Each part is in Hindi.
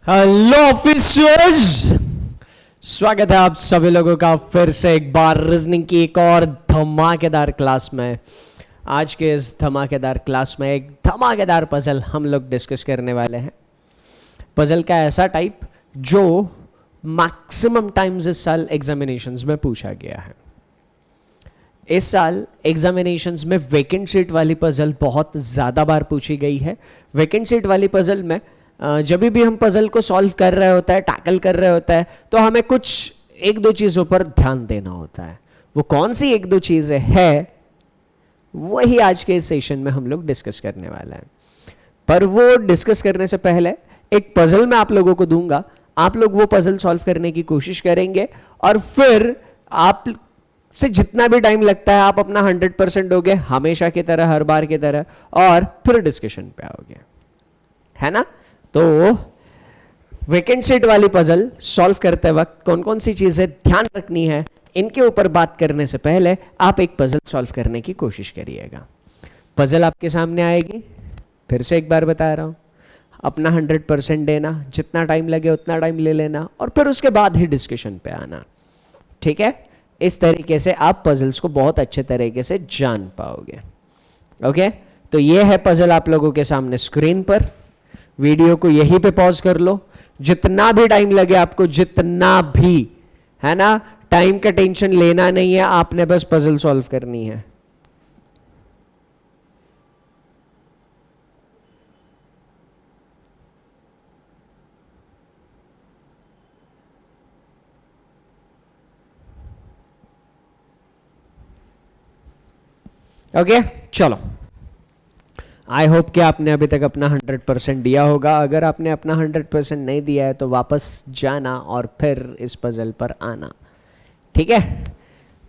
हेलो ऑफिसर्स, स्वागत है आप सभी लोगों का फिर से एक बार रीजनिंग की एक और धमाकेदार क्लास में। आज के इस धमाकेदार क्लास में एक धमाकेदार पजल हम लोग डिस्कस करने वाले हैं। पजल का ऐसा टाइप जो मैक्सिमम टाइम्स इस साल एग्जामिनेशंस में पूछा गया है। इस साल एग्जामिनेशंस में वैकेंट सीट वाली पजल बहुत ज़्यादा बार पूछी गई है। वैकेंट सीट वाली पजल में जब भी हम पजल को सॉल्व कर रहे होता है, टैकल कर रहे होता है, तो हमें कुछ एक दो चीज़ों पर ध्यान देना होता है। वो कौन सी एक दो चीज़ें हैं वही आज के इस सेशन में हम लोग डिस्कस करने वाला है। पर वो डिस्कस करने से पहले एक पजल मैं आप लोगों को दूंगा, आप लोग वो पजल सॉल्व करने की कोशिश करेंगे और फिर आप से जितना भी टाइम लगता है आप अपना 100% दोगे, हमेशा की तरह, हर बार की तरह, और फिर डिस्कशन पे आओगे, है ना। तो वैकेंट सीट वाली पजल सॉल्व करते वक्त कौन कौन सी चीजें ध्यान रखनी है, इनके ऊपर बात करने से पहले आप एक पजल सॉल्व करने की कोशिश करिएगा। पजल आपके सामने आएगी, फिर से एक बार बता रहा हूं, अपना 100% देना, जितना टाइम लगे उतना टाइम ले लेना और फिर उसके बाद ही डिस्कशन पे आना, ठीक है। इस तरीके से आप पजल्स को बहुत अच्छे तरीके से जान पाओगे। ओके, तो ये है पजल आप लोगों के सामने स्क्रीन पर। वीडियो को यहीं पे पॉज कर लो, जितना भी टाइम लगे आपको, जितना भी, है ना, टाइम का टेंशन लेना नहीं है, आपने बस पजल सॉल्व करनी है। ओके, चलो। आई होप कि आपने अभी तक अपना 100% दिया होगा। अगर आपने अपना 100% नहीं दिया है तो वापस जाना और फिर इस पजल पर आना, ठीक है।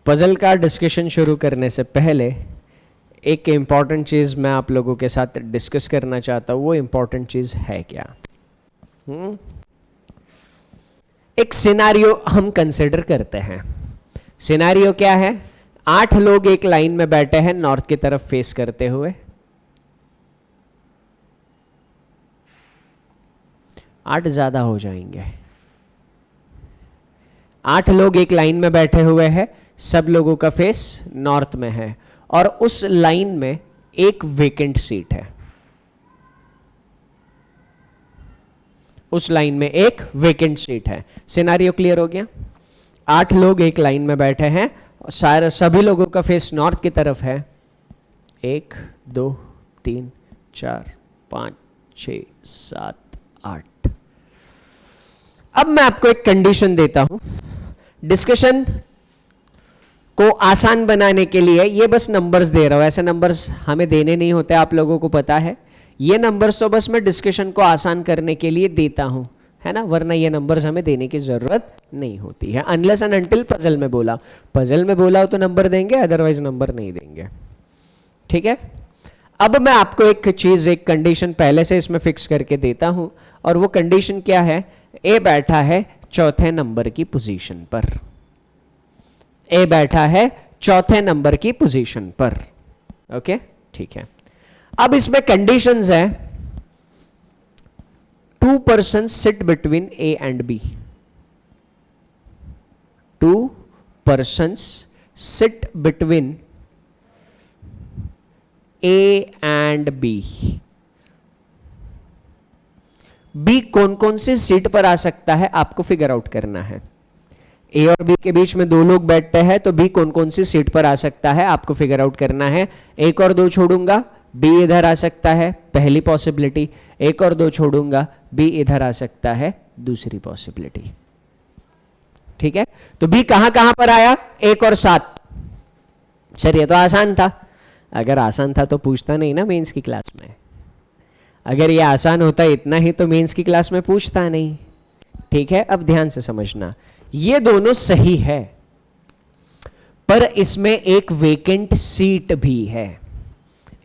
पजल का डिस्कशन शुरू करने से पहले एक इम्पॉर्टेंट चीज़ मैं आप लोगों के साथ डिस्कस करना चाहता हूँ। वो इम्पॉर्टेंट चीज़ है क्या? एक सिनारियो हम कंसिडर करते हैं। सिनारियो क्या है? 8 लोग एक लाइन में बैठे हैं नॉर्थ की तरफ फेस करते हुए। 8 ज्यादा हो जाएंगे। 8 लोग एक लाइन में बैठे हुए हैं, सब लोगों का फेस नॉर्थ में है और उस लाइन में एक वेकेंट सीट है। उस लाइन में एक वेकेंट सीट है। सिनारियो क्लियर हो गया? 8 लोग एक लाइन में बैठे हैं, सारे सभी लोगों का फेस नॉर्थ की तरफ है। 1 2 3 4 5 6 7 8। अब मैं आपको एक कंडीशन देता हूं डिस्कशन को आसान बनाने के लिए। ये बस नंबर्स दे रहा हूं, ऐसे नंबर्स हमें देने नहीं होते, आप लोगों को पता है। ये नंबर्स तो बस मैं डिस्कशन को आसान करने के लिए देता हूं, है ना, वरना ये नंबर्स हमें देने की जरूरत नहीं होती है। अनलेस एंड अनटिल पजल में बोला, पजल में बोला हो तो नंबर देंगे, अदरवाइज नंबर नहीं देंगे, ठीक है। अब मैं आपको एक चीज, एक कंडीशन पहले से इसमें फिक्स करके देता हूं और वो कंडीशन क्या है? ए बैठा है चौथे नंबर की पोजीशन पर। ए बैठा है चौथे नंबर की पोजीशन पर। ओके, ठीक है। अब इसमें कंडीशंस है, 2 persons sit between A and B. 2 persons sit between A and B. B कौन कौन सी सीट पर आ सकता है आपको फिगर आउट करना है। ए और बी के बीच में 2 लोग बैठते हैं तो बी कौन कौन सी सीट पर आ सकता है आपको फिगर आउट करना है। 1 और 2 छोड़ूंगा, बी इधर आ सकता है, पहली पॉसिबिलिटी। 1 और 2 छोड़ूंगा, बी इधर आ सकता है, दूसरी पॉसिबिलिटी, ठीक है। तो बी कहां कहां पर आया? 1 और 7। सर ये तो आसान था। अगर आसान था तो पूछता नहीं ना मेंस की क्लास में। अगर ये आसान होता इतना ही तो मेंस की क्लास में पूछता नहीं, ठीक है। अब ध्यान से समझना, ये दोनों सही है पर इसमें एक वेकेंट सीट भी है।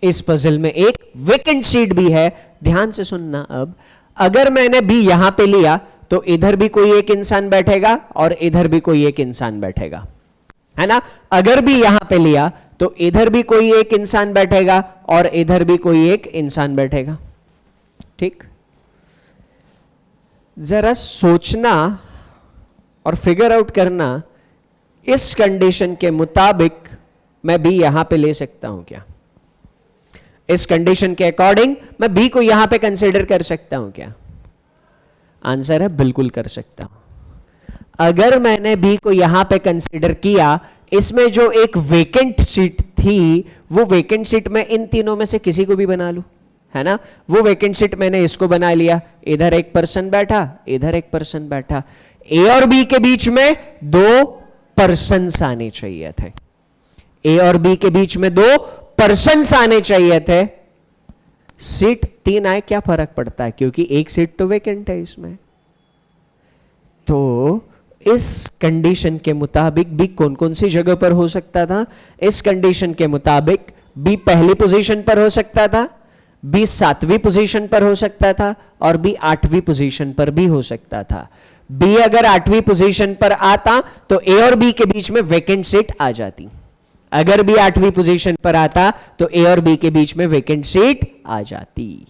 इस पजल में एक वेकेंट सीट भी है। ध्यान से सुनना। अब अगर मैंने बी यहां पे लिया तो इधर भी कोई एक इंसान बैठेगा और इधर भी कोई एक इंसान बैठेगा, है ना। अगर भी यहां पे लिया तो इधर भी कोई एक इंसान बैठेगा और इधर भी कोई एक इंसान बैठेगा, ठीक। जरा सोचना और फिगर आउट करना, इस कंडीशन के मुताबिक मैं बी यहां पे ले सकता हूं क्या? इस कंडीशन के अकॉर्डिंग मैं बी को यहां पे कंसीडर कर सकता हूं क्या? आंसर है बिल्कुल कर सकता हूं। अगर मैंने बी को यहां पे कंसीडर किया, इसमें जो एक वेकेंट सीट थी, वो वेकेंट सीट में इन तीनों में से किसी को भी बना लूं, है ना? वो वेकेंट सीट मैंने इसको बना लिया, इधर एक पर्सन बैठा, इधर एक पर्सन बैठा। ए और बी के बीच में दो पर्सन्स आने चाहिए थे। ए और बी के बीच में दो पर्सन्स आने चाहिए थे। सीट 3 आए, क्या फर्क पड़ता है, क्योंकि एक सीट तो वेकेंट है इसमें। तो इस कंडीशन के मुताबिक बी कौन कौन सी जगह पर हो सकता था? इस कंडीशन के मुताबिक बी पहली पोजीशन पर हो सकता था, बी 7वीं पोजीशन पर हो सकता था, और बी 8वीं पोजीशन पर भी हो सकता था। बी अगर 8वीं पोजीशन पर आता तो ए और बी के बीच में वेकेंट सीट आ जाती। अगर बी 8वीं पोजीशन पर आता तो ए और बी के बीच में वेकेंट सीट आ जाती।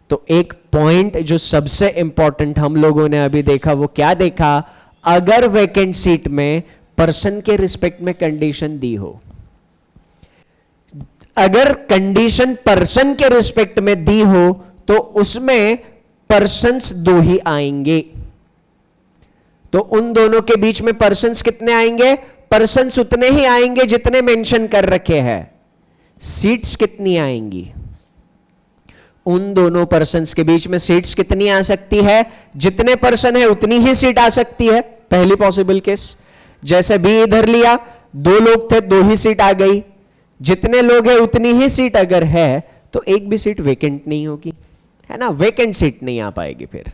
तो एक पॉइंट जो सबसे इंपॉर्टेंट हम लोगों ने अभी देखा, वो क्या देखा? अगर वेकेंट सीट में पर्सन के रिस्पेक्ट में कंडीशन दी हो, अगर कंडीशन पर्सन के रिस्पेक्ट में दी हो तो उसमें पर्सन्स 2 ही आएंगे। तो उन दोनों के बीच में पर्सन्स कितने आएंगे? पर्सन्स उतने ही आएंगे जितने मेंशन कर रखे हैं। सीट्स कितनी आएंगी? उन दोनों पर्सन्स के बीच में सीट्स कितनी आ सकती है? जितने पर्सन है उतनी ही सीट आ सकती है। पहली पॉसिबल केस, जैसे बी इधर लिया, 2 लोग थे, 2 ही सीट आ गई। जितने लोग हैं उतनी ही सीट अगर है तो एक भी सीट वेकेंट नहीं होगी, है ना? वेकेंट सीट नहीं आ पाएगी फिर,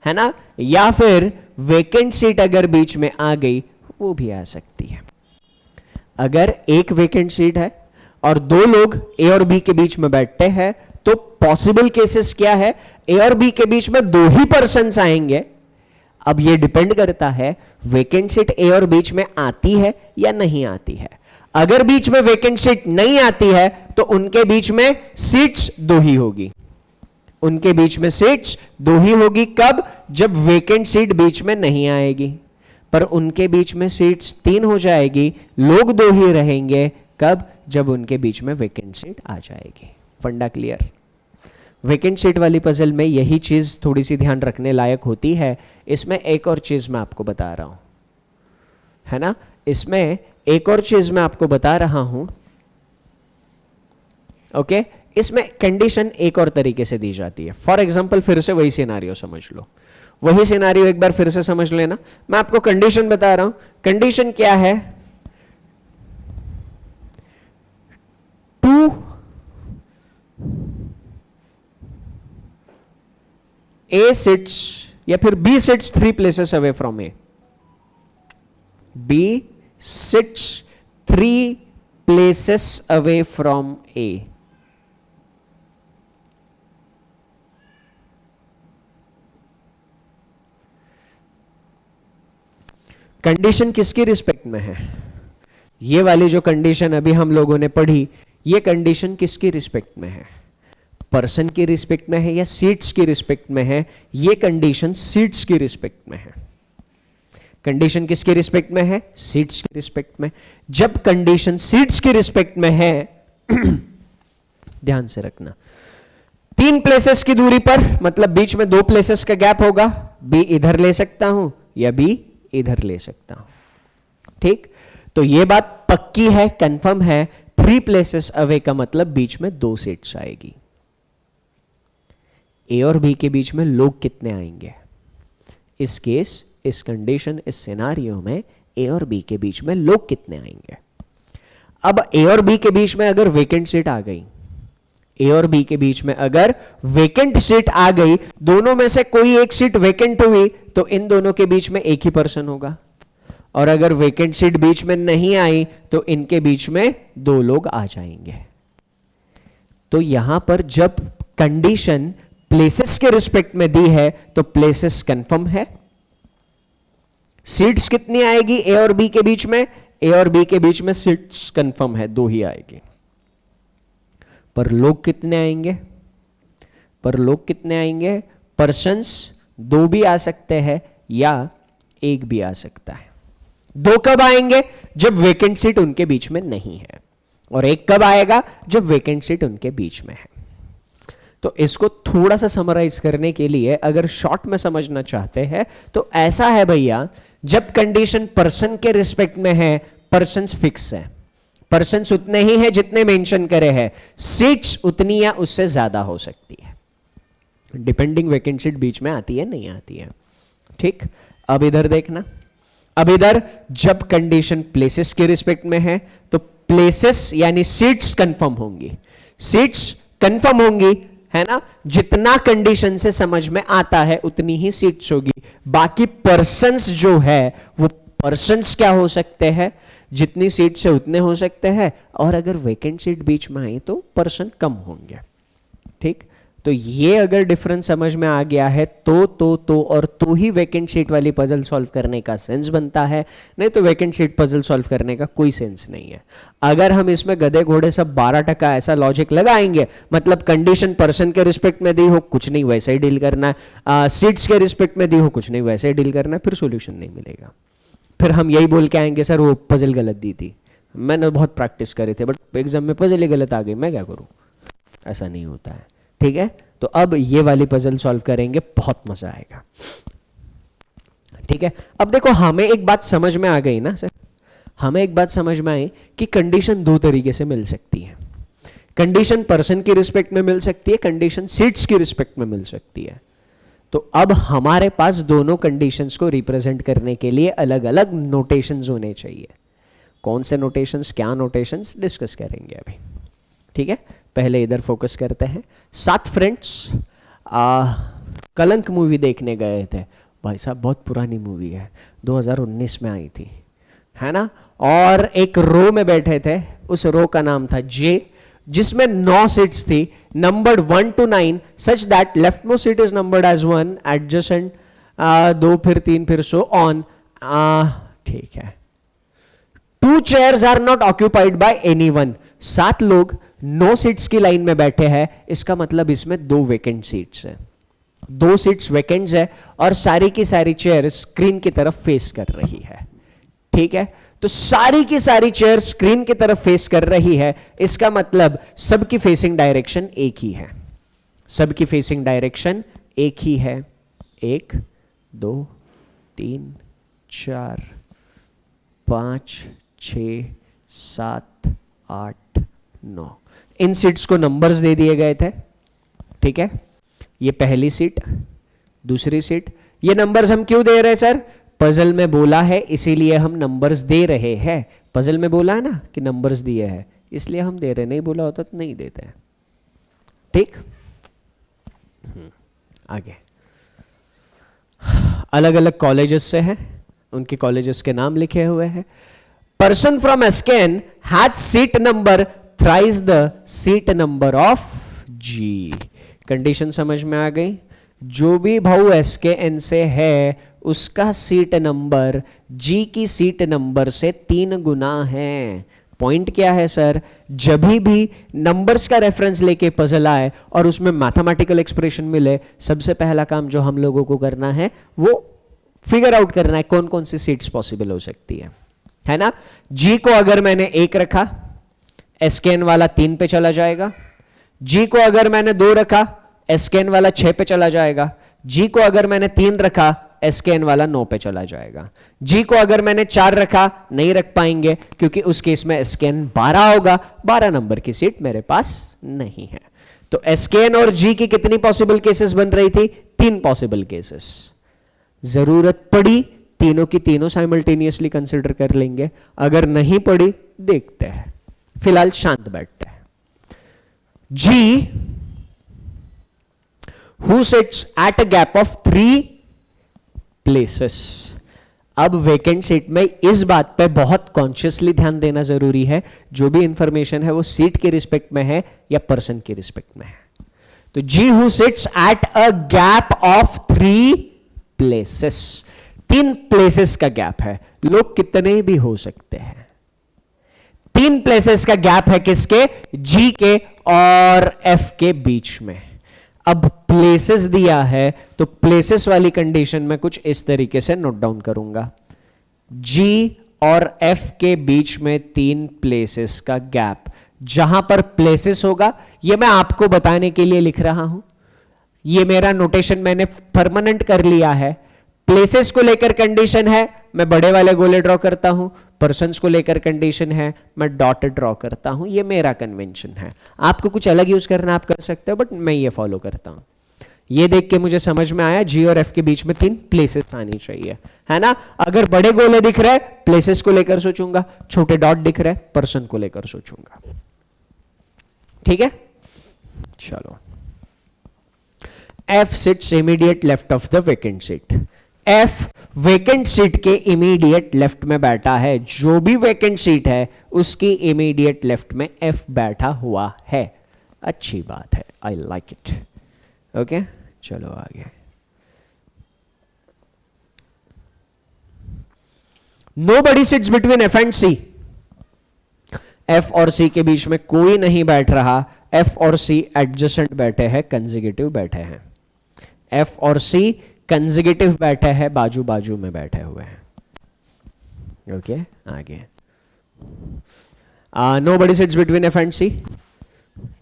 है ना? या फिर वेकेंट सीट अगर बीच में आ गई, वो भी आ सकती है। अगर एक वेकेंट सीट है और 2 लोग ए और बी के बीच में बैठते हैं तो पॉसिबल केसेस क्या है? ए और बी के बीच में 2 ही पर्सन्स आएंगे। अब ये डिपेंड करता है वेकेंट सीट ए और बीच में आती है या नहीं आती है। अगर बीच में वेकेंट सीट नहीं आती है तो उनके बीच में सीट्स 2 ही होगी। उनके बीच में सीट्स 2 ही होगी। कब? जब वेकेंट सीट बीच में नहीं आएगी। पर उनके बीच में सीट्स 3 हो जाएगी, लोग 2 ही रहेंगे। कब? जब उनके बीच में वेकेंट सीट आ जाएगी। फंडा क्लियर? वेकेंट सीट वाली पजल में यही चीज थोड़ी सी ध्यान रखने लायक होती है। इसमें एक और चीज मैं आपको बता रहा हूं, है ना? इसमें एक और चीज मैं आपको बता रहा हूं। ओके, इसमें कंडीशन एक और तरीके से दी जाती है। फॉर एग्जांपल, फिर से वही सिनारियो समझ लो, वही सिनारियो एक बार फिर से समझ लेना। मैं आपको कंडीशन बता रहा हूं। कंडीशन क्या है? 2 A sits या फिर B sits 3 places away from A. B sits 3 places away from A. Condition किसकी रिस्पेक्ट में है? ये वाली जो कंडीशन अभी हम लोगों ने पढ़ी, ये कंडीशन किसकी रिस्पेक्ट में है? पर्सन की रिस्पेक्ट में है या सीट्स की रिस्पेक्ट में है? ये कंडीशन सीट्स की रिस्पेक्ट में है। कंडीशन किसकी रिस्पेक्ट में है? सीट्स की रिस्पेक्ट में। जब कंडीशन सीट्स की रिस्पेक्ट में है ध्यान से रखना, 3 प्लेसेस की दूरी पर, मतलब बीच में 2 प्लेसेस का गैप होगा। बी इधर ले सकता हूं या बी इधर ले सकता हूं। ठीक, तो ये बात पक्की है, कंफर्म है। 3 प्लेसेस अवे का मतलब बीच में 2 सीट्स आएगी। ए और बी के बीच में लोग कितने आएंगे? इस केस, इस कंडीशन, इस सिनारियो में ए और बी के बीच में लोग कितने आएंगे? अब ए और बी के बीच में अगर वेकेंट सीट आ गई, ए और बी के बीच में अगर वेकेंट सीट आ गई, दोनों में से कोई एक सीट वेकेंट हुई तो इन दोनों के बीच में एक ही पर्सन होगा। और अगर वेकेंट सीट बीच में नहीं आई तो इनके बीच में 2 लोग आ जाएंगे। तो यहां पर जब कंडीशन प्लेसेस के रिस्पेक्ट में दी है तो प्लेसेस कंफर्म है। सीट्स कितनी आएगी ए और बी के बीच में? ए और बी के बीच में सीट्स कंफर्म है, 2 ही आएगी। पर लोग कितने आएंगे? पर लोग कितने आएंगे? पर्सन्स दो भी आ सकते हैं या एक भी आ सकता है। दो कब आएंगे? जब वेकेंट सीट उनके बीच में नहीं है, और एक कब आएगा? जब वेकेंट सीट उनके बीच में है। तो इसको थोड़ा सा समराइज करने के लिए अगर शॉर्ट में समझना चाहते हैं तो ऐसा है भैया, जब कंडीशन पर्सन के रिस्पेक्ट में है, पर्सन्स फिक्स है, पर्सन्स उतने ही हैं जितने मेंशन करे हैं, सीट्स उतनी या उससे ज्यादा हो सकती है, डिपेंडिंग वैकेंट सीट बीच में आती है नहीं आती है। ठीक, अब इधर देखना, अब इधर जब कंडीशन प्लेसेस के रिस्पेक्ट में है तो प्लेसेस यानी सीट्स कंफर्म होंगी, सीट्स कंफर्म होंगी, है ना। जितना कंडीशन से समझ में आता है उतनी ही सीट्स होगी। बाकी पर्सन्स जो है वो पर्सन्स क्या हो सकते हैं? जितनी सीट से उतने हो सकते हैं, और अगर वेकेंट सीट बीच में आई तो पर्सन कम होंगे। ठीक, तो ये अगर डिफरेंस समझ में आ गया है तो और तो ही वेकेंट सीट वाली पजल सॉल्व करने का सेंस बनता है, नहीं तो वेकेंट सीट पजल सॉल्व करने का कोई सेंस नहीं है। अगर हम इसमें गधे घोड़े सब 12% ऐसा लॉजिक लगाएंगे, मतलब कंडीशन पर्सन के रिस्पेक्ट में दी हो कुछ नहीं वैसे ही डील करना है, सीट्स के रिस्पेक्ट में दी हो कुछ नहीं वैसे ही डील करना है, फिर सोल्यूशन नहीं मिलेगा। फिर हम यही बोल के आएंगे सर वो पजल गलत दी थी, मैंने बहुत प्रैक्टिस करी थी बट एग्जाम में पजल ही गलत आ गई, मैं क्या करूं। ऐसा नहीं होता है। ठीक है, तो अब ये वाली पजल सॉल्व करेंगे, बहुत मजा आएगा। ठीक है, अब देखो हमें एक बात समझ में आ गई ना सर, हमें एक बात समझ में आई कि कंडीशन दो तरीके से मिल सकती है। कंडीशन पर्सन की रिस्पेक्ट में मिल सकती है, कंडीशन सीट्स की रिस्पेक्ट में मिल सकती है। तो अब हमारे पास दोनों कंडीशंस को रिप्रेजेंट करने के लिए अलग अलग नोटेशंस होने चाहिए। कौन से नोटेशंस, क्या नोटेशंस, डिस्कस करेंगे अभी। ठीक है, पहले इधर फोकस करते हैं। 7 फ्रेंड्स कलंक मूवी देखने गए थे। भाई साहब बहुत पुरानी मूवी है, 2019 में आई थी, है ना। और एक रो में बैठे थे, उस रो का नाम था जे, जिसमें 9 सीट्स थी, numbered 1 to 9 such that left most seat is numbered as 1, adjacent 2, फिर 3, फिर सो ऑन। ठीक है, 2 chairs are not occupied by anyone. 7 लोग 9 सीट्स की लाइन में बैठे हैं, इसका मतलब इसमें 2 वेकेंट सीट्स है, 2 सीट्स वेकेंट्स है, और सारी की सारी चेयर स्क्रीन की तरफ फेस कर रही है। ठीक है, तो सारी की सारी चेयर स्क्रीन की तरफ फेस कर रही है, इसका मतलब सबकी फेसिंग डायरेक्शन एक ही है, सबकी फेसिंग डायरेक्शन एक ही है। 1 2 3 4 5 6 7 8 9, इन सीट्स को नंबर्स दे दिए गए थे। ठीक है, ये पहली सीट, दूसरी सीट, ये नंबर्स हम क्यों दे रहे हैं सर? पजल में बोला है इसीलिए हम नंबर्स दे रहे हैं। पजल में बोला है ना कि नंबर्स दिए हैं, इसलिए हम दे रहे, नहीं बोला होता तो नहीं देते हैं। ठीक, आगे अलग अलग कॉलेजेस से हैं, उनके कॉलेजेस के नाम लिखे हुए हैं। Person from SKN has seat number thrice the seat number of G. Condition समझ में आ गई? जो भी भाऊ एसकेएन से है उसका सीट नंबर जी की सीट नंबर से 3 गुना है। पॉइंट क्या है सर? जब भी नंबर्स का रेफरेंस लेके पजल आए और उसमें मैथमेटिकल एक्सप्रेशन मिले, सबसे पहला काम जो हम लोगों को करना है वो फिगर आउट करना है कौन कौन सी सीट्स पॉसिबल हो सकती है ना। जी को अगर मैंने 1 रखा, एसकेएन वाला 3 पे चला जाएगा। जी को अगर मैंने 2 रखा, एसकेएन वाला 6 पे चला जाएगा। जी को अगर मैंने 3 रखा, एसकेएन वाला 9 पे चला जाएगा। जी को अगर मैंने 4 रखा, नहीं रख पाएंगे क्योंकि उस केस में एसकेएन 12 होगा, 12 नंबर की सीट मेरे पास नहीं है। तो एसकेएन और जी की कितनी पॉसिबल केसेस बन रही थी? 3 पॉसिबल केसेस। जरूरत पड़ी तीनों की तीनों साइमल्टेनियसली कंसिडर कर लेंगे, अगर नहीं पड़ी देखते हैं, फिलहाल शांत बैठते हैं। जी who sits at a gap of 3 places। अब वेकेंट सीट में इस बात पे बहुत कॉन्शियसली ध्यान देना जरूरी है, जो भी इंफॉर्मेशन है वो सीट के रिस्पेक्ट में है या पर्सन के रिस्पेक्ट में है। तो जी who sits at a gap of 3 places, 3 places का गैप है। लोग कितने भी हो सकते हैं, 3 प्लेसेस का गैप है किसके? जी के और एफ के बीच में। अब प्लेसेस दिया है तो प्लेसेस वाली कंडीशन में कुछ इस तरीके से नोट डाउन करूंगा, G और F के बीच में 3 प्लेसेस का गैप। जहां पर प्लेसेस होगा ये मैं आपको बताने के लिए लिख रहा हूं, ये मेरा नोटेशन मैंने परमानेंट कर लिया है। प्लेसेस को लेकर कंडीशन है, मैं बड़े वाले गोले ड्रॉ करता हूं, पर्सन्स को लेकर कंडीशन है, मैं डॉट ड्रॉ करता हूं। ये मेरा कन्वेंशन है, आपको कुछ अलग यूज करना आप कर सकते हो, बट मैं ये फॉलो करता हूं। ये देख के मुझे समझ में आया G और F के बीच में 3 प्लेसेस आनी चाहिए, है ना। अगर बड़े गोले दिख रहे प्लेसेस को लेकर सोचूंगा, छोटे डॉट दिख रहे पर्सन को लेकर सोचूंगा। ठीक है, चलो। F sits immediate left of the vacant seat। F vacant seat के इमीडिएट लेफ्ट में बैठा है, जो भी वेकेंट सीट है उसकी इमीडिएट लेफ्ट में F बैठा हुआ है। अच्छी बात है, आई लाइक इट। ओके, चलो आगे। Nobody sits between F and C। F और C के बीच में कोई नहीं बैठ रहा, F और C एडजेसेंट बैठे हैं, कंसेक्यूटिव बैठे हैं। F और C कंसेक्यूटिव बैठे हैं, बाजू बाजू में बैठे हुए हैं। ओके, आगे। Nobody sits between F and C।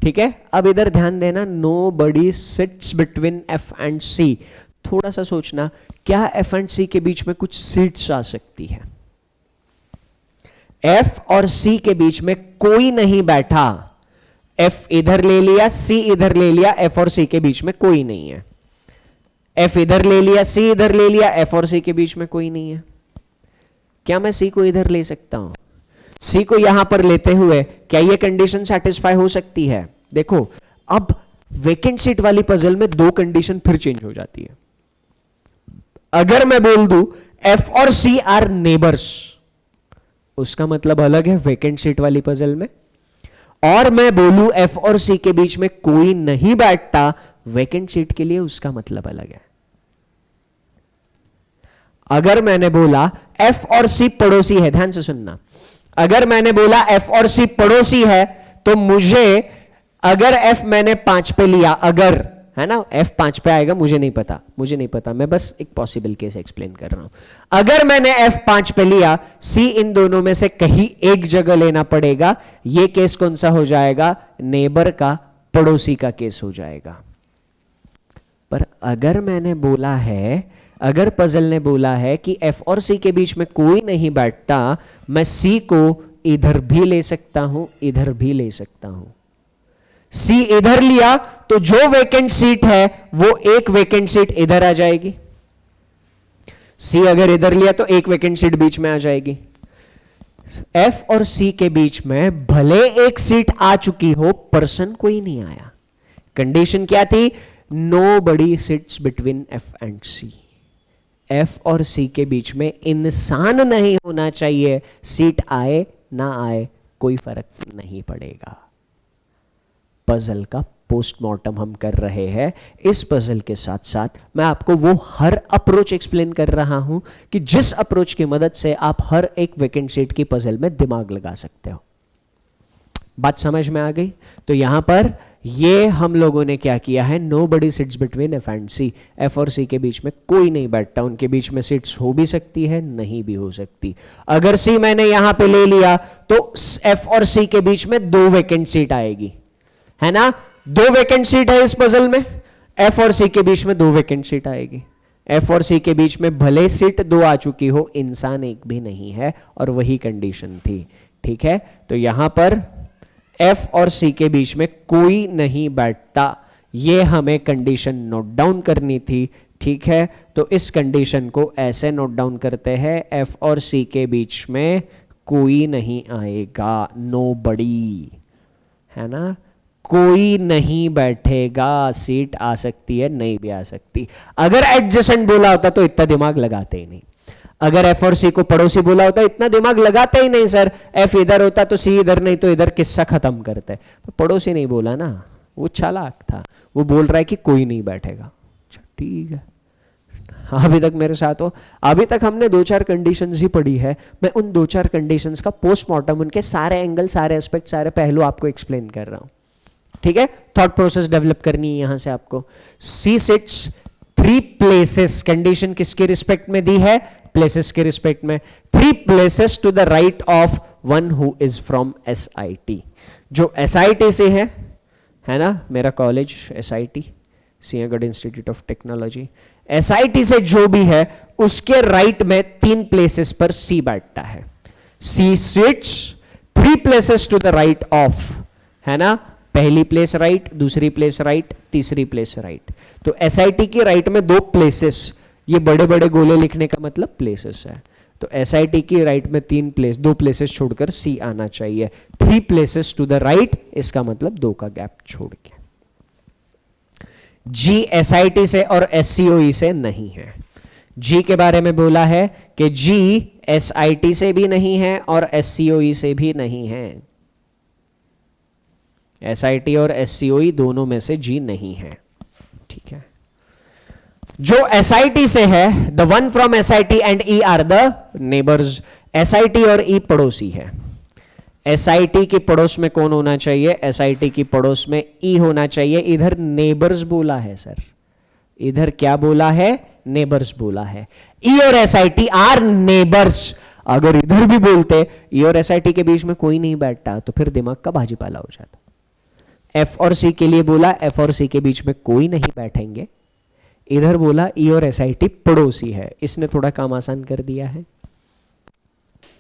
ठीक है, अब इधर ध्यान देना, Nobody sits between F and C। थोड़ा सा सोचना, क्या F and C के बीच में कुछ सीट्स आ सकती है? F और C के बीच में कोई नहीं बैठा, F इधर ले लिया, C इधर ले लिया, F और C के बीच में कोई नहीं है। F इधर ले लिया, C इधर ले लिया, F और C के बीच में कोई नहीं है। क्या मैं C को इधर ले सकता हूं? C को यहां पर लेते हुए क्या ये कंडीशन सेटिस्फाई हो सकती है? देखो, अब वेकेंट सीट वाली पजल में 2 कंडीशन फिर चेंज हो जाती है। अगर मैं बोल दूं F और C आर नेबर्स, उसका मतलब अलग है वेकेंट सीट वाली पजल में। और मैं बोलूं F और C के बीच में कोई नहीं बैठता, वेकेंट सीट के लिए उसका मतलब अलग है। अगर मैंने बोला F और C पड़ोसी है, ध्यान से सुनना, अगर मैंने बोला F और C पड़ोसी है तो मुझे, अगर F मैंने 5 पे लिया, अगर, है ना, F 5 पे आएगा, मुझे नहीं पता, मैं बस एक पॉसिबल केस एक्सप्लेन कर रहा हूं। अगर मैंने F 5 पे लिया, C इन दोनों में से कहीं एक जगह लेना पड़ेगा। ये केस कौन सा हो जाएगा? नेबर का, पड़ोसी का केस हो जाएगा। पर अगर मैंने बोला है, अगर पजल ने बोला है कि F और C के बीच में कोई नहीं बैठता, मैं C को इधर भी ले सकता हूं, इधर भी ले सकता हूं। C इधर लिया तो जो वेकेंट सीट है वो एक वेकेंट सीट इधर आ जाएगी। C अगर इधर लिया तो एक वेकेंट सीट बीच में आ जाएगी। F और C के बीच में भले एक सीट आ चुकी हो, पर्सन कोई नहीं आया। कंडीशन क्या थी? Nobody sits between F and C। F और C के बीच में इंसान नहीं होना चाहिए, सीट आए ना आए कोई फर्क नहीं पड़ेगा। पजल का पोस्टमार्टम हम कर रहे हैं। इस पजल के साथ साथ मैं आपको वो हर अप्रोच एक्सप्लेन कर रहा हूं कि जिस अप्रोच की मदद से आप हर एक वेकेंट सीट की पजल में दिमाग लगा सकते हो। बात समझ में आ गई? तो यहां पर ये हम लोगों ने क्या किया है, Nobody sits between F and C। F और C के बीच में कोई नहीं बैठता, उनके बीच में सीट्स हो भी सकती है, नहीं भी हो सकती। अगर C मैंने यहां पे ले लिया तो F और C के बीच में 2 वेकेंट सीट आएगी, है ना। 2 वेकेंट सीट है इस पजल में, F और C के बीच में 2 वेकेंट सीट आएगी। F और C के बीच में भले सीट 2 आ चुकी हो, इंसान एक भी नहीं है, और वही कंडीशन थी। ठीक है, तो यहां पर F और C के बीच में कोई नहीं बैठता, ये हमें कंडीशन नोट डाउन करनी थी। ठीक है, तो इस कंडीशन को ऐसे नोट डाउन करते हैं, F और C के बीच में कोई नहीं आएगा, nobody, है ना, कोई नहीं बैठेगा। सीट आ सकती है, नहीं भी आ सकती। अगर एडजेसेंट बोला होता तो इतना दिमाग लगाते ही नहीं। अगर F और C को पड़ोसी बोला होता इतना दिमाग लगाते ही नहीं सर। F इधर होता तो C इधर, नहीं तो इधर, किस्सा खत्म करते। तो पड़ोसी नहीं बोला ना, वो चालाक था, वो बोल रहा है कि कोई नहीं बैठेगा। अच्छा ठीक है, अभी तक मेरे साथ हो। अभी तक हमने 2-4 कंडीशंस ही पढ़ी है। मैं उन 2-4 कंडीशंस का पोस्टमार्टम, उनके सारे एंगल, सारे एस्पेक्ट, सारे पहलू आपको एक्सप्लेन कर रहा हूं। ठीक है, थॉट प्रोसेस डेवलप करनी है यहां से आपको। सी सिट्स 3 प्लेसेस, कंडीशन किसके रिस्पेक्ट में दी है, प्लेसेस के रिस्पेक्ट में। 3 places to the right of one who is from SIT, जो SIT से है ना, मेरा college SIT, Sinhgad institute of technology. SIT से जो भी है उसके राइट में 3 प्लेसेस पर C बैठता है। C sits 3 places to the right of, है ना, पहली प्लेस राइट, दूसरी प्लेस राइट, तीसरी प्लेस राइट। तो SIT की राइट में 2 प्लेसेस, ये बड़े बड़े गोले लिखने का मतलब प्लेसेस है। तो SIT की राइट में 3 प्लेस, 2 प्लेसेस छोड़कर C आना चाहिए। 3 प्लेसेस टू द राइट, इसका मतलब 2 का गैप छोड़ के। G SIT से और SCOE से नहीं है। G के बारे में बोला है कि G SIT से भी नहीं है और SCOE से भी नहीं है। SIT और SCOE दोनों में से G नहीं है, ठीक है। जो SIT से है, the one from SIT and E are the neighbours. SIT और E पड़ोसी है। SIT की पड़ोस में कौन होना चाहिए, SIT की पड़ोस में E होना चाहिए। इधर नेबर्स बोला है सर, इधर क्या बोला है, नेबर्स बोला है। E और SIT आर नेबर्स। अगर इधर भी बोलते E और SIT के बीच में कोई नहीं बैठता तो फिर दिमाग का भाजीपाला हो जाता। F और C के लिए बोला, F और C के बीच में कोई नहीं बैठेंगे। इधर बोला E और SIT पड़ोसी है, इसने थोड़ा काम आसान कर दिया है,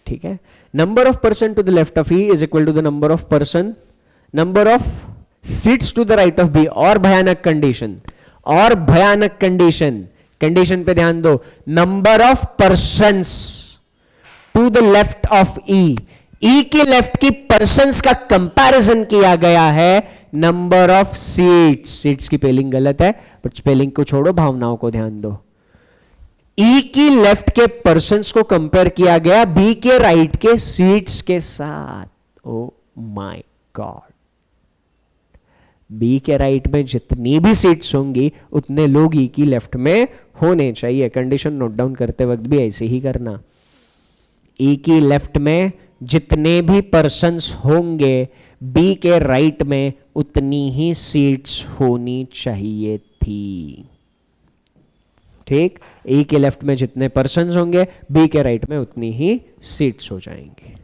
ठीक है। Number of person to the left of E is equal to the number of person, number of seats to the right of B। और भयानक कंडीशन, और भयानक कंडीशन, कंडीशन पे ध्यान दो। Number of persons to the left of E, E के लेफ्ट की पर्सन्स का कंपैरिजन किया गया है नंबर ऑफ सीट्स। सीट्स की स्पेलिंग गलत है, बट स्पेलिंग को छोड़ो, भावनाओं को ध्यान दो। E की लेफ्ट के पर्सन्स को कंपेयर किया गया B के राइट के सीट्स के साथ। ओ माय गॉड, B के राइट में जितनी भी सीट्स होंगी उतने लोग E की लेफ्ट में होने चाहिए। कंडीशन नोट डाउन करते वक्त भी ऐसे ही करना। E की लेफ्ट में जितने भी पर्सन्स होंगे B के राइट में उतनी ही सीट्स होनी चाहिए थी, ठीक। E के लेफ्ट में जितने पर्सन्स होंगे B के राइट में उतनी ही सीट्स हो जाएंगी।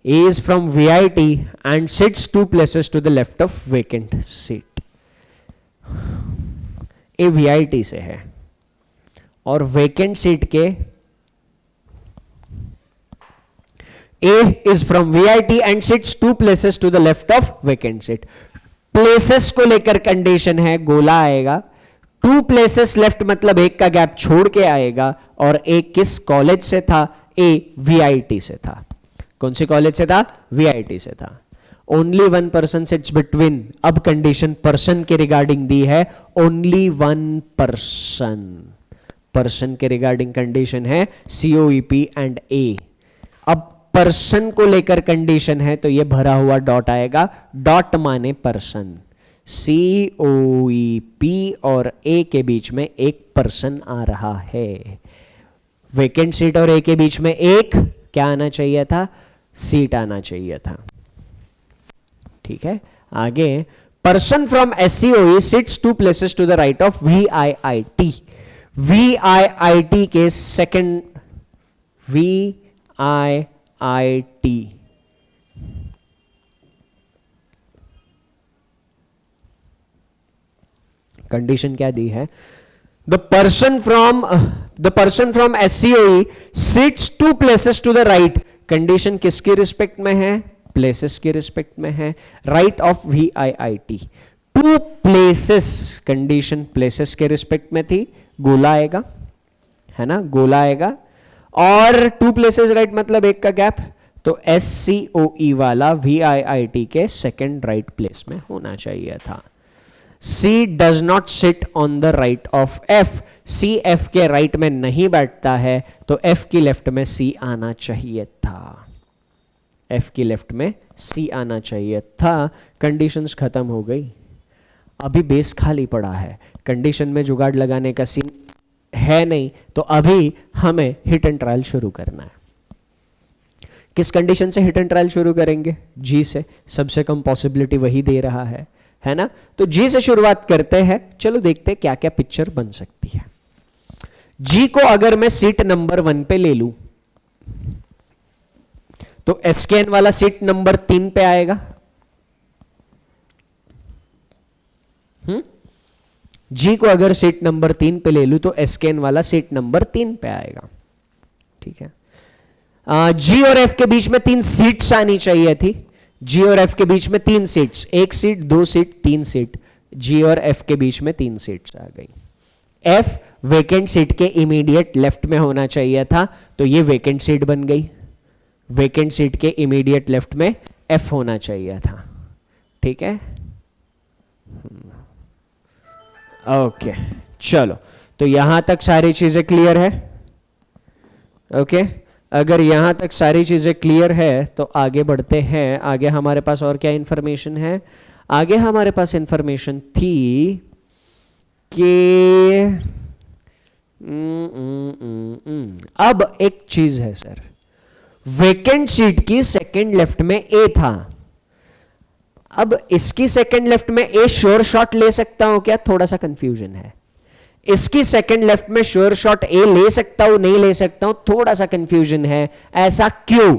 A is from VIT and sits 2 places to the left of vacant seat. A VIT से है और vacant seat के A is from VIT and sits 2 places to the left of vacant seat. Places को लेकर कंडीशन है, गोला आएगा। 2 places left मतलब एक का गैप छोड़ के आएगा, और एक किस कॉलेज से था, A VIT से था। कौन सी कॉलेज से था, VIT से था। ओनली 1 पर्सन सिट्स बिटवीन, अब कंडीशन पर्सन के रिगार्डिंग दी है, ओनली 1 पर्सन, पर्सन के रिगार्डिंग कंडीशन है COEP एंड A। अब पर्सन को लेकर कंडीशन है तो ये भरा हुआ डॉट आएगा, डॉट माने पर्सन। COEP और A के बीच में एक पर्सन आ रहा है। वेकेंट सीट और A के बीच में एक क्या आना चाहिए था, सीट आना चाहिए था, ठीक है। आगे, person from SCOE sits 2 places to the right of VIIT। VIIT के सेकंड, VIIT कंडीशन क्या दी है, the person from SCOE sits 2 places to the right. Condition किसके रिस्पेक्ट में है, प्लेसेस के रिस्पेक्ट में है, right of VIIT। 2 places, condition places के रिस्पेक्ट में थी, गोला आएगा, है ना, गोला आएगा। और 2 प्लेसेस राइट मतलब एक का गैप, तो SCOE वाला VIIT के सेकंड राइट प्लेस में होना चाहिए था। C does not sit on the right of F, C F के राइट में नहीं बैठता है, तो F की लेफ्ट में C आना चाहिए था, F की लेफ्ट में C आना चाहिए था। कंडीशंस खत्म हो गई, अभी बेस खाली पड़ा है, कंडीशन में जुगाड़ लगाने का सीन है नहीं, तो अभी हमें हिट एंड ट्रायल शुरू करना है। किस कंडीशन से हिट एंड ट्रायल शुरू करेंगे? जी से, सबसे कम पॉसिबिलिटी वही दे रहा है ना? तो जी से शुरुआत करते हैं। चलो देखते हैं क्या क्या पिक्चर बन सकती है। जी को अगर मैं सीट नंबर 1 पे ले लूं तो एसकेएन वाला सीट नंबर 3 पे आएगा। जी को अगर सीट नंबर 3 पे ले लूं तो एसकेएन वाला सीट नंबर 3 पे आएगा। ठीक है, जी और एफ के बीच में 3 सीट्स आनी चाहिए थी। जी और एफ के बीच में 3 सीट्स, 1 सीट, 2 सीट, 3 सीट। जी और एफ के बीच में 3 सीट्स आ गई। एफ वेकेंट सीट के इमीडिएट लेफ्ट में होना चाहिए था, तो ये वेकेंट सीट बन गई। वेकेंट सीट के इमीडिएट लेफ्ट में एफ होना चाहिए था। ठीक है, ओके चलो, तो यहां तक सारी चीजें क्लियर है। ओके, अगर यहां तक सारी चीजें क्लियर है तो आगे बढ़ते हैं। आगे हमारे पास और क्या इंफॉर्मेशन है? आगे हमारे पास इंफॉर्मेशन थी कि अब एक चीज है सर, वेकेंट सीट की सेकंड लेफ्ट में ए था। अब इसकी सेकंड लेफ्ट में ए श्योर शॉट ले सकता हूं क्या? थोड़ा सा कंफ्यूजन है। इसकी सेकंड लेफ्ट में श्योर शॉट ए ले सकता हूं, नहीं ले सकता हूं, थोड़ा सा कंफ्यूजन है। ऐसा क्यों?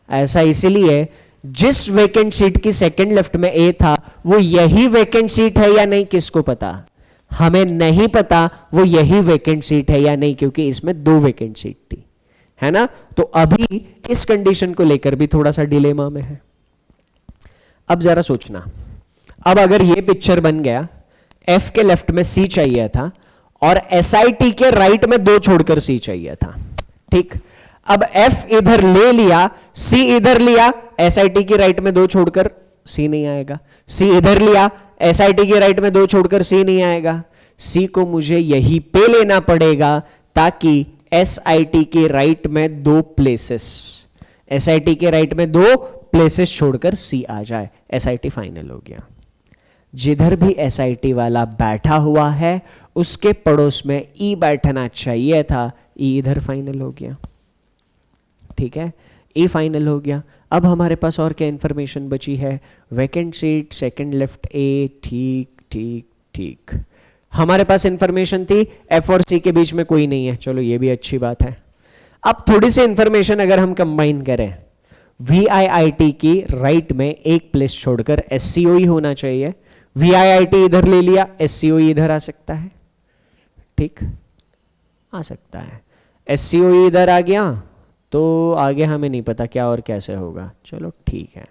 ऐसा इसलिए जिस वेकेंट सीट की सेकंड लेफ्ट में ए था वो यही वेकेंट सीट है या नहीं, किसको पता? हमें नहीं पता वो यही वेकेंट सीट है या नहीं, क्योंकि इसमें 2 वेकेंट सीट थी, है ना? तो अभी इस कंडीशन को लेकर भी थोड़ा सा डिलेमा में है। अब जरा सोचना, अब अगर ये पिक्चर बन गया, एफ के लेफ्ट में सी चाहिए था और एसआईटी के राइट में 2 छोड़कर सी चाहिए था। ठीक, अब एफ इधर ले लिया, सी इधर लिया, एसआईटी के राइट में 2 छोड़कर सी नहीं आएगा। सी इधर लिया, एसआईटी के राइट में 2 छोड़कर सी नहीं आएगा। सी को मुझे यहीं पे लेना पड़ेगा ताकि एसआईटी के राइट में 2 प्लेसेस, एसआईटी के राइट में 2 प्लेसेस छोड़कर सी आ जाए। एसआईटी फाइनल हो गया। जिधर भी एसआईटी वाला बैठा हुआ है उसके पड़ोस में ई बैठना चाहिए था, ई इधर फाइनल हो गया। ठीक है, ई फाइनल हो गया। अब हमारे पास और क्या इंफॉर्मेशन बची है? वेकेंट सीट, सेकंड लेफ्ट ए, ठीक ठीक ठीक। हमारे पास इंफॉर्मेशन थी एफ और सी के बीच में कोई नहीं है, चलो ये भी अच्छी बात है। अब थोड़ी सी इंफॉर्मेशन अगर हम कंबाइन करें, वीआईआईटी की राइट में 1 प्लेस छोड़कर एससीओई होना चाहिए। वीआईआईटी इधर ले लिया, एससीओई इधर आ सकता है। ठीक, आ सकता है। एससीओई इधर आ गया तो आगे हमें नहीं पता क्या और कैसे होगा, चलो ठीक है।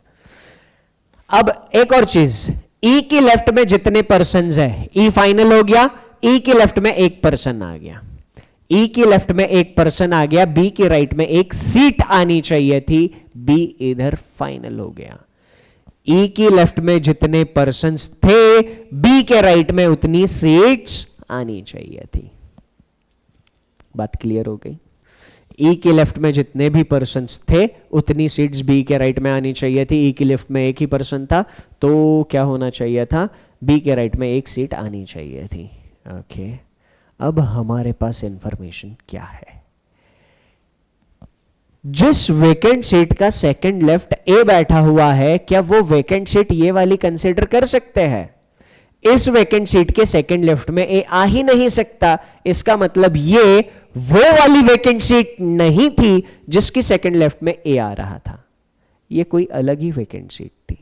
अब एक और चीज, ई की लेफ्ट में जितने पर्सन्स है, ई फाइनल हो गया, ई की लेफ्ट में 1 पर्सन आ गया, ई की लेफ्ट में 1 पर्सन आ गया, बी के राइट में 1 सीट आनी चाहिए थी, बी इधर फाइनल हो गया। ई की लेफ्ट में जितने पर्सन्स थे, बी के राइट में उतनी सीट्स आनी चाहिए थी। बात क्लियर हो गई? ई के लेफ्ट में जितने भी पर्सन्स थे उतनी सीट्स बी के राइट में आनी चाहिए थी। ई की लेफ्ट में 1 ही पर्सन था तो क्या होना चाहिए था? बी के राइट में 1 सीट आनी चाहिए थी। ओके, अब हमारे पास इंफॉर्मेशन क्या है? जिस वेकेंट सीट का सेकंड लेफ्ट ए बैठा हुआ है, क्या वो वेकेंट सीट ये वाली कंसीडर कर सकते हैं? इस वेकेंट सीट के सेकंड लेफ्ट में ए आ ही नहीं सकता। इसका मतलब ये वो वाली वेकेंट सीट नहीं थी जिसकी सेकंड लेफ्ट में ए आ रहा था। ये कोई अलग ही वेकेंट सीट थी,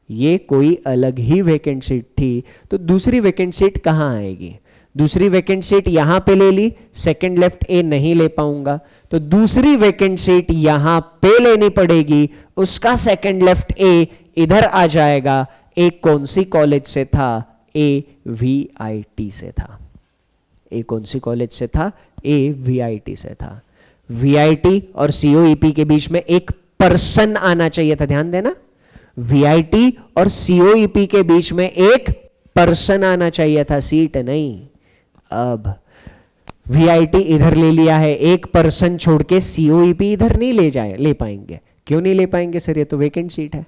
ये कोई अलग ही वेकेंट सीट थी। तो दूसरी वेकेंट सीट कहां आएगी? दूसरी वेकेंट सीट यहां पे ले ली, सेकंड लेफ्ट ए नहीं ले पाऊंगा, तो दूसरी वेकेंट सीट यहां पे लेनी पड़ेगी। उसका सेकंड लेफ्ट ए इधर आ जाएगा। ए कौन सी कॉलेज से था? ए वीआईटी से था। ए कौन सी कॉलेज से था? ए वीआईटी से था। वीआईटी और सीओईपी के बीच में 1 पर्सन आना चाहिए था, ध्यान देना। वीआईटी और सीओईपी के बीच में 1 पर्सन आना चाहिए था, सीट नहीं। अब वीआईटी इधर ले लिया है, 1 पर्सन छोड़ के सीओईपी इधर नहीं ले पाएंगे। क्यों नहीं ले पाएंगे सर? ये तो वेकेंट सीट है।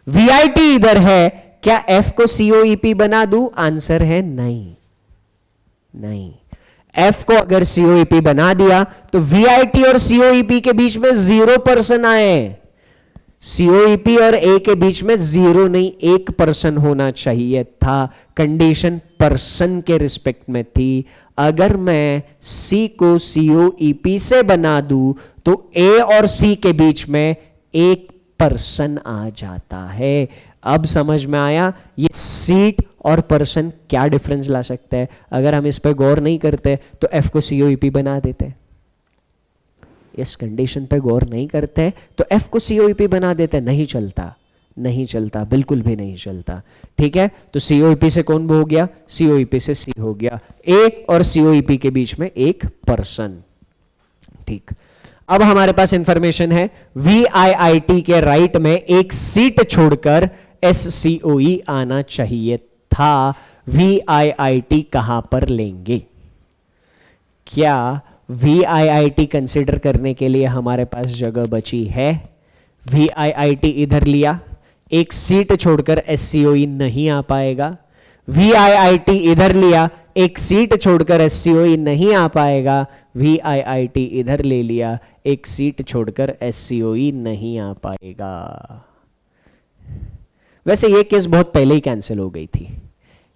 वीआईटी इधर है, क्या एफ को सीओईपी बना दूं? आंसर है नहीं, नहीं। एफ को अगर सीओईपी बना दिया तो वीआईटी और सीओईपी के बीच में 0% आए। सीओईपी और ए के बीच में 0 नहीं 1% होना चाहिए था। कंडीशन पर्सन के रिस्पेक्ट में थी। अगर मैं सी को सीओईपी से बना दूं तो ए और सी के बीच में 1% आ जाता है। अब समझ में आया ये सीट और पर्सन क्या डिफरेंस ला सकता है। अगर हम इस पर गौर नहीं करते तो एफ को सीओईपी बना देते, इस कंडीशन पे गौर नहीं करते तो एफ को सीओईपी बना देते, नहीं चलता, नहीं चलता, बिल्कुल भी नहीं चलता। ठीक है, तो सीओईपी से कौन हो गया, सीओईपी से सी हो गया। ए और सीओईपी के बीच में 1%। ठीक, अब हमारे पास इंफॉर्मेशन है वीआईआईटी के राइट में एक सीट छोड़कर एससीओई आना चाहिए था। वीआईआईटी कहां पर लेंगे? क्या वीआईआईटी कंसिडर करने के लिए हमारे पास जगह बची है? वीआईआईटी इधर लिया, एक सीट छोड़कर एससीओई नहीं आ पाएगा। वीआईआईटी इधर लिया, एक सीट छोड़कर एससीओई नहीं आ पाएगा। वीआईआईटी इधर ले लिया, एक सीट छोड़कर एससीओई नहीं आ पाएगा। वैसे ये केस बहुत पहले ही कैंसिल हो गई थी,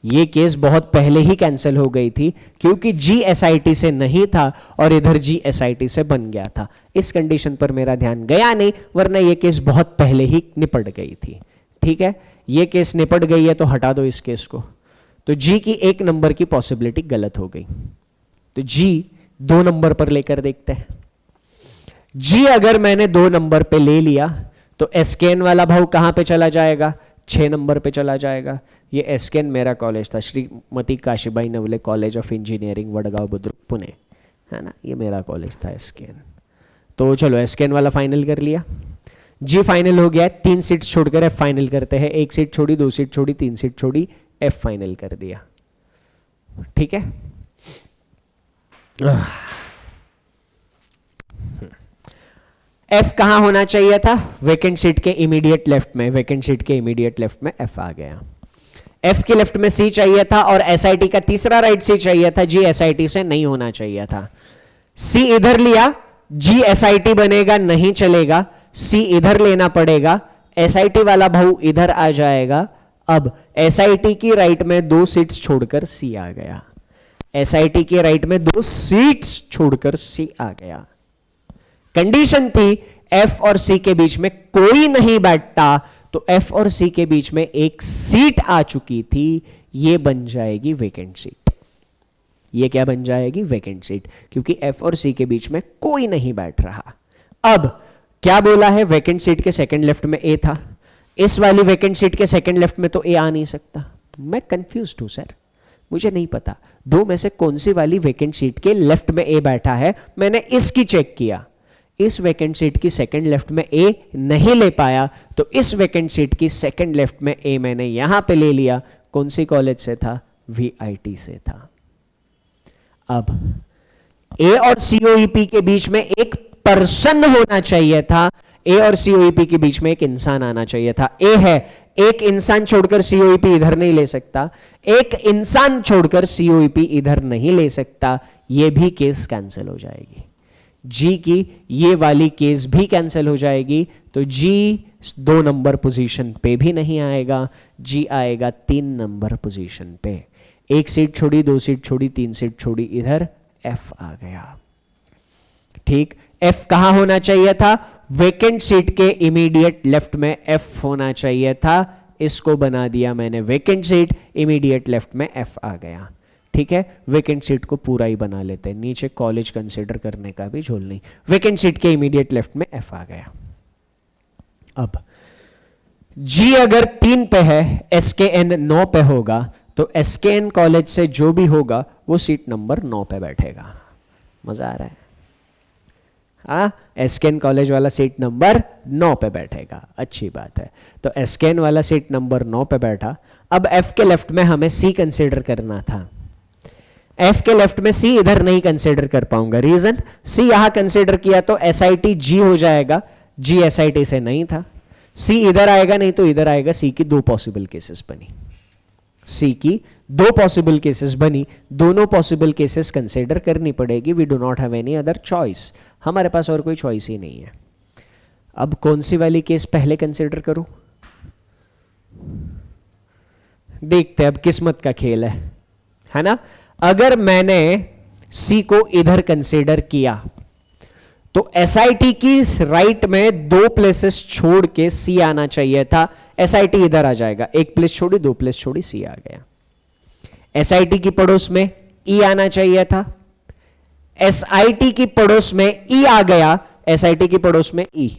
ये केस बहुत पहले ही कैंसिल हो गई थी क्योंकि जी एसआईटी से नहीं था और इधर जी एसआईटी से बन गया था। इस कंडीशन पर मेरा ध्यान गया नहीं, वरना ये केस बहुत पहले ही निपट गई थी। ठीक है, ये केस निपट गई है तो हटा दो इस केस को। तो जी की 1 नंबर की पॉसिबिलिटी गलत हो गई, तो जी 2 नंबर पर लेकर देखते हैं। जी अगर मैंने 2 नंबर पे ले लिया तो एसकेएन वाला भाव कहां पे चला जाएगा? 6 नंबर पे चला जाएगा। ये एसकेएन मेरा कॉलेज था, Shrimati Kashibai Navale college of engineering Wadgaon Budruk Pune, है ना, ये मेरा कॉलेज था एसकेएन। तो चलो एसकेएन वाला फाइनल कर लिया, जी फाइनल हो गया। 3 सीट छोड़कर एफ फाइनल करते हैं। 1 सीट छोड़ी, 2 सीट छोड़ी, 3 सीट छोड़ी, एफ फाइनल कर दिया। ठीक है, एफ कहां होना चाहिए था? वैकेंट सीट के इमीडिएट लेफ्ट में, वैकेंट सीट के इमीडिएट लेफ्ट में एफ आ गया। एफ के लेफ्ट में सी चाहिए था और एसआईटी का तीसरा राइट सी चाहिए था। जी एसआईटी से नहीं होना चाहिए था। सी इधर लिया, जी एसआईटी बनेगा, नहीं चलेगा। सी इधर लेना पड़ेगा, एसआईटी वाला भाव इधर आ जाएगा। अब एसआईटी की राइट में 2 सीट्स छोड़कर सी आ गया। एसआईटी के राइट में 2 सीट्स छोड़कर सी आ गया। कंडीशन थी एफ और सी के बीच में कोई नहीं बैठता, तो एफ और सी के बीच में एक सीट आ चुकी थी, ये बन जाएगी वैकेंट सीट। ये क्या बन जाएगी? वैकेंट सीट, क्योंकि एफ और सी के बीच में कोई नहीं बैठ रहा। अब क्या बोला है? वैकेंट सीट के सेकंड लेफ्ट में ए था, इस वाली वैकेंट सीट के सेकंड लेफ्ट में तो ए आ नहीं सकता। मैं कंफ्यूज हूं सर, मुझे नहीं पता 2 में से कौन सी वाली वैकेंट सीट के लेफ्ट में ए बैठा है। मैंने इसकी चेक किया, इस वैकेंट सीट की सेकंड लेफ्ट में ए नहीं ले पाया, तो इस वैकेंट सीट की सेकंड लेफ्ट में ए मैंने यहां पे ले लिया। कौन सी कॉलेज से था? वीआईटी से था। अब ए और सीओईपी के बीच में एक पर्सन होना चाहिए था, ए और सीओईपी के बीच में एक इंसान आना चाहिए था। ए है, एक इंसान छोड़कर सीओईपी इधर नहीं ले सकता, एक इंसान छोड़कर सीओईपी इधर नहीं ले सकता। यह भी केस कैंसिल हो जाएगी। जी की ये वाली केस भी कैंसिल हो जाएगी, तो जी 2 नंबर पोजीशन पे भी नहीं आएगा, जी आएगा 3 नंबर पोजीशन पे। 1 सीट छोड़ी, 2 सीट छोड़ी, 3 सीट छोड़ी, इधर एफ आ गया। ठीक, एफ कहां होना चाहिए था? वैकेंट सीट के इमीडिएट लेफ्ट में एफ होना चाहिए था। इसको बना दिया मैंने वैकेंट सीट, इमीडिएट लेफ्ट में एफ आ गया। ठीक है, वैकेंट सीट को पूरा ही बना लेते हैं, नीचे कॉलेज कंसीडर करने का भी झोल नहीं। वैकेंट सीट के इमीडिएट लेफ्ट में एफ आ गया। अब जी अगर 3 पे है, एसकेएन 9 पे होगा, तो एसकेएन कॉलेज से जो भी होगा वो सीट नंबर 9 पे बैठेगा। मजा आ रहा है? हाँ, एसकेएन कॉलेज वाला सीट नंबर 9 पे बैठेगा, अच्छी बात है। तो एसकेएन वाला सीट नंबर 9 पे बैठा। अब एफ के लेफ्ट में हमें सी कंसीडर करना था। एफ के लेफ्ट में सी इधर नहीं कंसीडर कर पाऊंगा, रीजन सी यहां कंसीडर किया तो एसआईटी जी हो जाएगा, जी एसआईटी से नहीं था। सी इधर आएगा नहीं तो इधर आएगा, सी की 2 पॉसिबल केसेस बनी। सी की दो पॉसिबल केसेस बनी, दोनों पॉसिबल केसेस कंसीडर करनी पड़ेगी। We do not have any other choice, हमारे पास और कोई चॉइस ही नहीं है। अब कौन सी वाली केस पहले कंसीडर करूं? देखते हैं, अब किस्मत का खेल है ना। अगर मैंने सी को इधर कंसीडर किया तो SIT की राइट में दो प्लेसेस छोड़ के सी आना चाहिए था। SIT इधर आ जाएगा, एक प्लेस छोड़ी, दो प्लेस छोड़ी, सी आ गया। SIT की पड़ोस में E आना चाहिए था, SIT की पड़ोस में E आ गया, SIT की पड़ोस में E,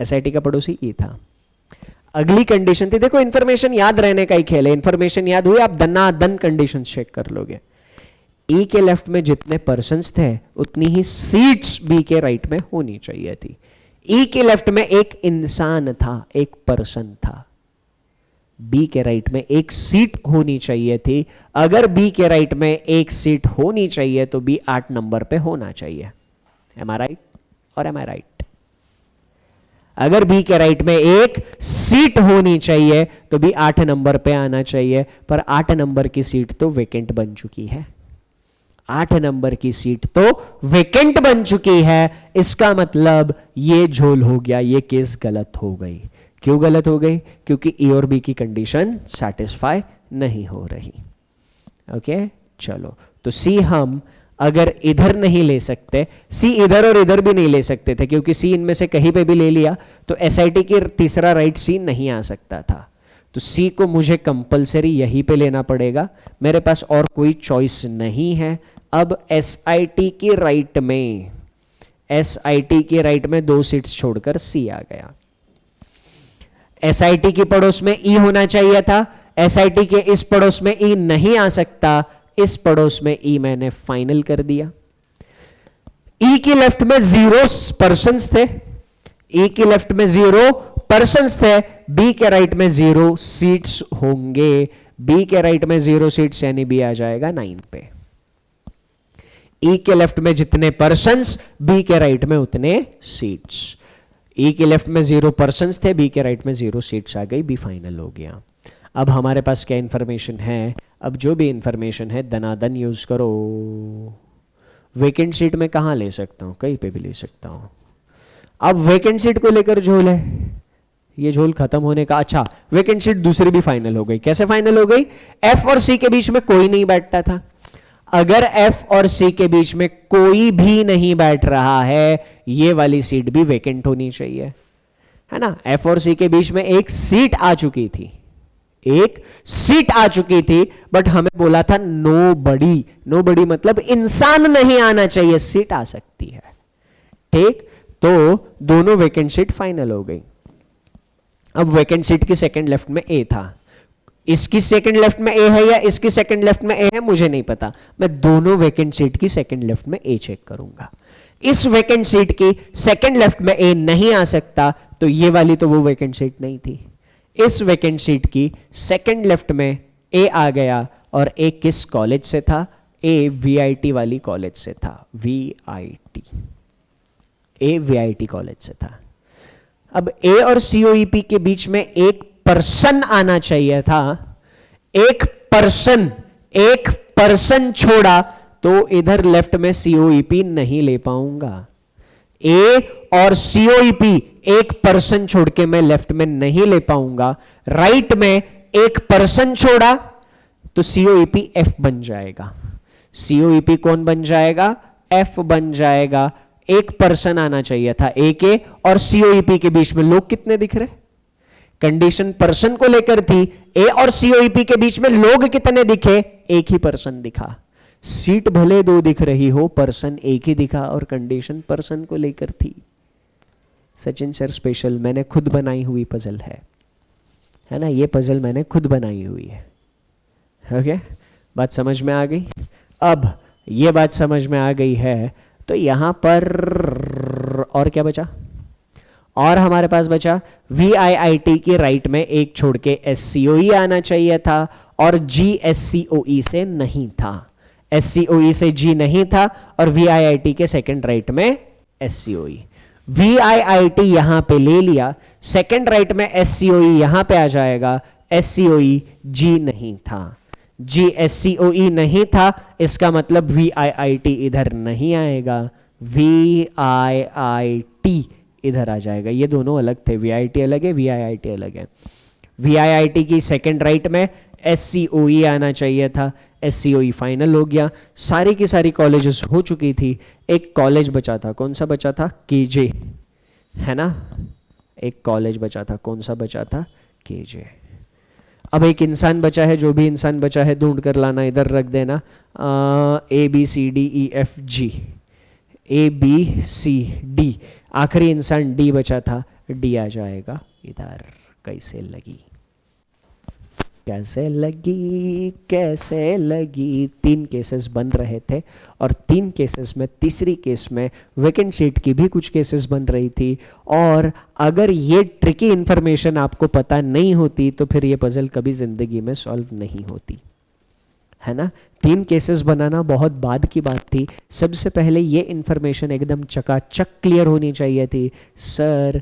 SIT का पड़ोसी E था। अगली कंडीशन थी, देखो इंफॉर्मेशन याद रहने का ही खेल है, इंफॉर्मेशन याद हुई आप दन्ना-दन कंडीशन चेक कर लोगे। E के लेफ्ट में जितने पर्सन्स थे उतनी ही सीट्स B के राइट में होनी चाहिए थी। E के लेफ्ट में एक इंसान था, एक पर्सन था, B के राइट में एक सीट होनी चाहिए थी। अगर B के राइट में एक सीट होनी चाहिए तो B 8 नंबर पे होना चाहिए। Am I right? और am I right? अगर B के राइट में एक सीट होनी चाहिए तो B 8 नंबर पे आना चाहिए, पर 8 नंबर की सीट तो वेकेंट बन चुकी है। 8 नंबर की सीट तो वेकेंट बन चुकी है, इसका मतलब ये झोल हो गया, ये केस गलत हो गई। क्यों गलत हो गई? क्योंकि ए और बी की कंडीशन सैटिस्फाई नहीं हो रही। ओके चलो, तो सी हम अगर इधर नहीं ले सकते, सी इधर और इधर भी नहीं ले सकते थे, क्योंकि सी इनमें से कहीं पे भी ले लिया तो SIT की तीसरा राइट सी नहीं आ सकता था। तो सी को मुझे कंपलसरी यहीं पे लेना पड़ेगा, मेरे पास और कोई चॉइस नहीं है। अब SIT की राइट में, SIT की राइट में दो सीट्स छोड़कर सी आ गया। SIT की पड़ोस में E होना चाहिए था, SIT के इस पड़ोस में E नहीं आ सकता, इस पड़ोस में E मैंने फाइनल कर दिया। E की लेफ्ट में 0 पर्सन्स थे, E की लेफ्ट में 0 पर्सन्स थे, B के राइट में 0 सीट्स होंगे। B के राइट में 0 सीट्स यानी B आ जाएगा 9 पे। E के लेफ्ट में जितने पर्सन्स, B के राइट में उतने सीट्स। E के लेफ्ट में 0 पर्सन्स थे, B के राइट में 0 सीट्स आ गई, B फाइनल हो गया। अब हमारे पास क्या इंफॉर्मेशन है? अब जो भी इंफॉर्मेशन है दनादन यूज करो। वेकेंट सीट में कहां ले सकता हूं? कहीं पे भी ले सकता हूं। अब वेकेंट सीट को लेकर झोल है, ये झोल खत्म होने का। अच्छा, वेकेंट सीट दूसरी भी फाइनल हो गई। कैसे फाइनल हो गई? F और C के बीच में कोई नहीं बैठता था। अगर F और C के बीच में कोई भी नहीं बैठ रहा है, ये वाली सीट भी वेकेंट होनी चाहिए, है ना। F और C के बीच में एक सीट आ चुकी थी, एक सीट आ चुकी थी, बट हमें बोला था नो बडी। नो बडी मतलब इंसान नहीं आना चाहिए, सीट आ सकती है। ठीक, तो दोनों वेकेंट सीट फाइनल हो गई। अब वेकेंट सीट की सेकंड लेफ्ट में A था, इसकी सेकंड लेफ्ट में A है या इसकी सेकंड लेफ्ट में A है मुझे नहीं पता, मैं दोनों वेकेंट सीट की सेकंड लेफ्ट में A चेक करूंगा। इस वेकेंट सीट की सेकंड लेफ्ट में A नहीं आ सकता, तो ये वाली तो वो वेकेंट सीट नहीं थी। इस वेकेंट सीट की सेकंड लेफ्ट में A आ गया, और A किस कॉलेज से था? A VIT वाली कॉलेज से था। VIT, A VIT कॉलेज से था। अब A और COEP के बीच में एक पर्सन आना चाहिए था, एक पर्सन छोड़ा तो इधर लेफ्ट में COEP नहीं ले पाऊंगा। A और COEP एक पर्सन छोड़ के मैं लेफ्ट में नहीं ले पाऊंगा। राइट में एक पर्सन छोड़ा तो COEP F बन जाएगा। COEP कौन बन जाएगा? F बन जाएगा। एक पर्सन आना चाहिए था A के और COEP के बीच में लोग कितने दिख रहे? कंडीशन पर्सन को लेकर थी, A और COEP के बीच में लोग कितने दिखे? एक ही पर्सन दिखा। सीट भले दो दिख रही हो, पर्सन एक ही दिखा, और कंडीशन पर्सन को लेकर थी। सचिन सर स्पेशल, मैंने खुद बनाई हुई पजल है ना, ये पजल मैंने खुद बनाई हुई है। ओके, बात समझ में आ गई? अब ये बात समझ में आ गई है तो यहां पर और क्या बचा? और हमारे पास बचा VIIT की राइट में एक छोड़ के SCOE आना चाहिए था, और G SCOE से नहीं था। SCOE से G नहीं था, और VIIT के सेकंड राइट में SCOE। VIIT यहां पे ले लिया, सेकंड राइट में SCOE यहां पे आ जाएगा, SCOE G नहीं था, GSCOE नहीं था, इसका मतलब VIIT इधर नहीं आएगा, VIIT इधर आ जाएगा। ये दोनों अलग थे, VIT अलग है, VIIT अलग है। VIIT की सेकंड राइट में SCOE आना चाहिए था, SCOE फाइनल हो गया। सारी की सारी कॉलेजेस हो चुकी थी, एक कॉलेज बचा था, कौन सा बचा था? KJ, है ना? एक कॉलेज बचा था, कौन सा बचा था? KJ। अब एक इंसान बचा है, जो भी इंसान बचा है ढूंढ कर लाना, इधर रख देना, ABCDEFG, ABCD, आखिरी इंसान D बचा था, D आ जाएगा इधर। कैसे लगी? कैसे लगी? कैसे लगी? 3 केसेस बन रहे थे और 3 केसेस में तीसरी केस में वैकेंट सीट की भी कुछ केसेस बन रही थी। और अगर ये ट्रिकी इंफॉर्मेशन आपको पता नहीं होती तो फिर ये पजल कभी ज़िंदगी में सॉल्व नहीं होती, है ना? 3 केसेस बनाना बहुत बाद की बात थी। सबसे पहले ये इंफॉर्मेशन एकदम चकाचक क्लियर होनी चाहिए थी सर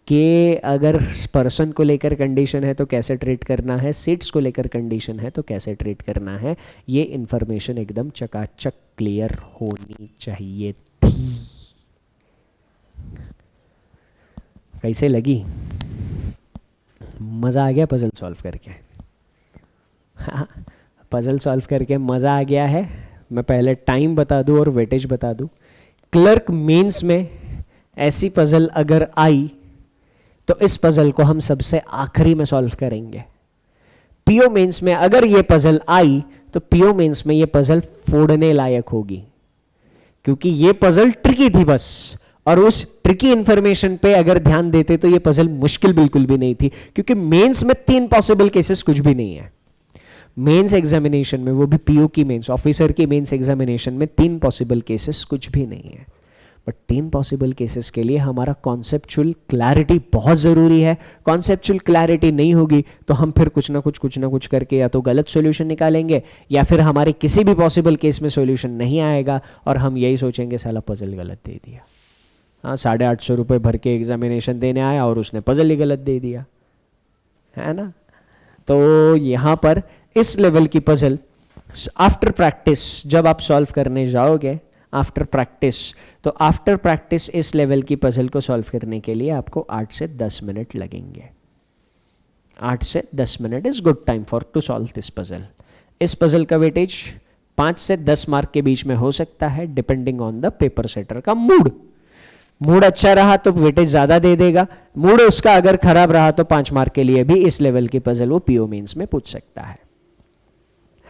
कि अगर पर्सन को लेकर कंडीशन है तो कैसे ट्रीट करना है, सीट्स को लेकर कंडीशन है तो कैसे ट्रीट करना है। ये इंफॉर्मेशन एकदम चकाचक क्लियर होनी चाहिए थी। कैसे लगी? मज़ा आ गया पजल सॉल्व करके? पजल सॉल्व करके मज़ा आ गया है। मैं पहले टाइम बता दूं और वेटेज बता दूं। क्लर्क मेंस में ऐसी पजल अगर आई तो इस पजल को हम सबसे आखिरी में सॉल्व करेंगे। पीओ मेंस में अगर ये पजल आई तो पीओ मेंस में ये पजल फोड़ने लायक होगी, क्योंकि ये पजल ट्रिकी थी बस। और उस ट्रिकी इंफॉर्मेशन पे अगर ध्यान देते तो ये पजल मुश्किल बिल्कुल भी नहीं थी, क्योंकि मेंस में 3 पॉसिबल केसेस कुछ भी नहीं है। मेंस एग्जामिनेशन में, वो भी पीओ की मेंस, ऑफिसर की मेंस एग्जामिनेशन में 3 पॉसिबल केसेस कुछ भी नहीं है। बट 3 पॉसिबल केसेस के लिए हमारा कॉन्सेप्चुअल क्लैरिटी बहुत ज़रूरी है। कॉन्सेप्चुअल क्लैरिटी नहीं होगी तो हम फिर कुछ ना कुछ करके या तो गलत सॉल्यूशन निकालेंगे या फिर हमारे किसी भी पॉसिबल केस में सॉल्यूशन नहीं आएगा और हम यही सोचेंगे साला पजल गलत दे दिया। हाँ, 850 रुपये भर के एग्जामिनेशन देने आया और उसने पजल ही गलत दे दिया, है ना? तो यहाँ पर इस लेवल की पजल आफ्टर प्रैक्टिस जब आप सॉल्व करने जाओगे, आफ्टर प्रैक्टिस इस लेवल की पजल को सॉल्व करने के लिए आपको 8 से 10 मिनट लगेंगे। 8 से 10 minute is good time for to solve this puzzle. इस पजल का वेटेज 5 से 10 मार्क के बीच में हो सकता है, depending on the paper setter का मूड। मूड अच्छा रहा तो वेटेज ज़्यादा दे देगा, मूड उसका अगर खराब रहा तो 5 मार्क के लिए भी इस लेवल की पजल वो पीओ मेंस में पूछ सकता है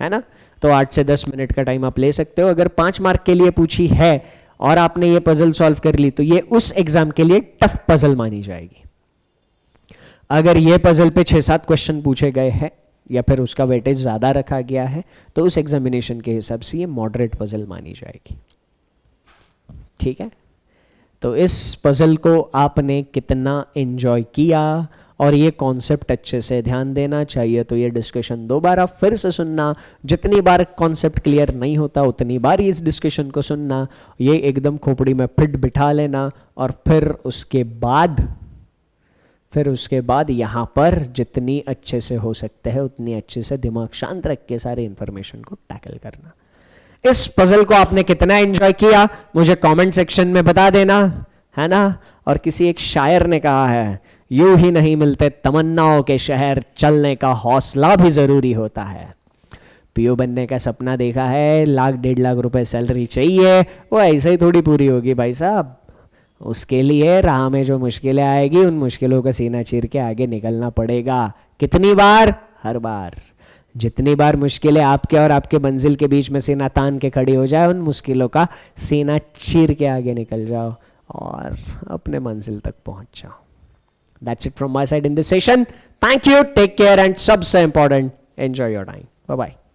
ना? तो 8 से 10 मिनट का टाइम आप ले सकते हो। अगर 5 मार्क के लिए पूछी है और आपने ये पजल सॉल्व कर ली तो ये उस एग्जाम के लिए टफ पजल मानी जाएगी। अगर ये पजल पे 6-7 क्वेश्चन पूछे गए हैं या फिर उसका वेटेज ज़्यादा रखा गया है तो उस एग्जामिनेशन के हिसाब से ये मॉडरेट पजल मानी जाएगी। ठीक है? तो इस पजल को आपने कितना एंजॉय किया और ये कॉन्सेप्ट अच्छे से ध्यान देना चाहिए तो ये डिस्कशन दोबारा फिर से सुनना। जितनी बार कॉन्सेप्ट क्लियर नहीं होता उतनी बार इस डिस्कशन को सुनना, ये एकदम खोपड़ी में फिट बिठा लेना और फिर उसके बाद यहाँ पर जितनी अच्छे से हो सकते हैं उतनी अच्छे से दिमाग शांत रख के सारे इंफॉर्मेशन को टैकल करना। इस पजल को आपने कितना एंजॉय किया मुझे कमेंट सेक्शन में बता देना, है ना? और किसी एक शायर ने कहा है, यूं ही नहीं मिलते तमन्नाओं के शहर, चलने का हौसला भी जरूरी होता है। पीओ बनने का सपना देखा है, 1-1.5 लाख रुपए सैलरी चाहिए, वो ऐसे ही थोड़ी पूरी होगी भाई साहब। उसके लिए राह में जो मुश्किलें आएगी उन मुश्किलों का सीना चीर के आगे निकलना पड़ेगा। कितनी बार? हर बार। जितनी बार मुश्किलें आपके और आपके मंजिल के बीच में सीना तान के खड़ी हो जाए उन मुश्किलों का सीना चीर के आगे निकल जाओ और अपने मंजिल तक पहुंच जाओ। That's it from my side in this session. Thank you, take care and सबसे important, enjoy your time. Bye bye.